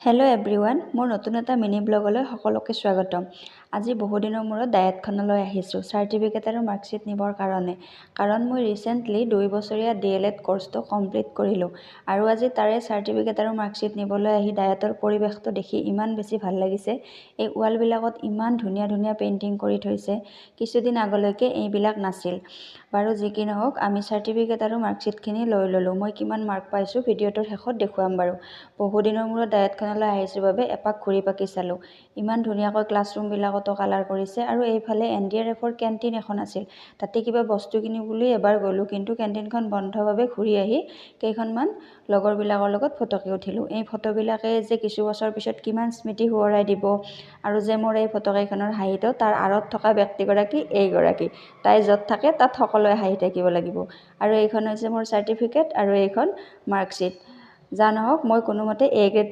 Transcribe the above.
Hello' everyone, মোৰ নতুন এটা মিনি ব্লগলৈ সকলোকে স্বাগতম। আজি বহুদিনৰ মূৰত ডায়েটখনলৈ আহিছোঁ চাৰ্টিফিকেট আৰু মাৰ্কশ্বিট নিবৰ কাৰণে। কাৰণ মই ৰিচেণ্টলি 2 বছৰীয়া DLED কৰ্চটো কমপ্লিট কৰিলোঁ আৰু আজি তাৰে চাৰ্টিফিকেট আৰু মাৰ্কশ্বিট নিবলৈ আহি ডায়েটৰ পৰিৱেশটো দেখি ইমান বেছি ভাল লাগিছে। এই ৱালবিলাকত ইমান ধুনীয়া ধুনীয়া পেইণ্টিং কৰি থৈছে, কিছুদিন আগলৈকে এইবিলাক নাছিল। বাৰু যি কি নহওক, আমি চাৰ্টিফিকেট আৰু মাৰ্কশ্বিটখিনি লৈ ল'লোঁ। মই কিমান মাৰ্ক পাইছোঁ ভিডিঅ'টোৰ শেষত দেখুৱাম বাৰু। বহুদিনৰ মূৰত ডায়েটখনলৈ আহিছোঁ বাবে এপাক ঘূৰি পাকি চালোঁ। ইমান ধুনীয়াকৈ ক্লাছৰুমবিলাকতো কালাৰ কৰিছে আৰু এইফালে NDRFৰ কেণ্টিন এখন আছিল। তাতে কিবা বস্তু কিনিম বুলি এবাৰ গ'লোঁ, কিন্তু কেণ্টিনখন বন্ধ বাবে ঘূৰি আহি কেইখনমান লগৰবিলাকৰ লগত ফটোকে উঠিলোঁ। এই ফটোবিলাকে যে কিছু বছৰ পিছত কিমান স্মৃতি সোঁৱৰাই দিব আৰু যে মোৰ এই ফটোকেইখনৰ হাঁহিটো তাৰ আঁৰত থকা ব্যক্তিগৰাকী এইগৰাকী। তাই য'ত থাকে তাত সকলোৱে হাঁহি থাকিব লাগিব। আৰু এইখন হৈছে মোৰ চাৰ্টিফিকেট আৰু এইখন মাৰ্কশ্বিট। যা নহওক, মই কোনোমতে A গ্ৰেড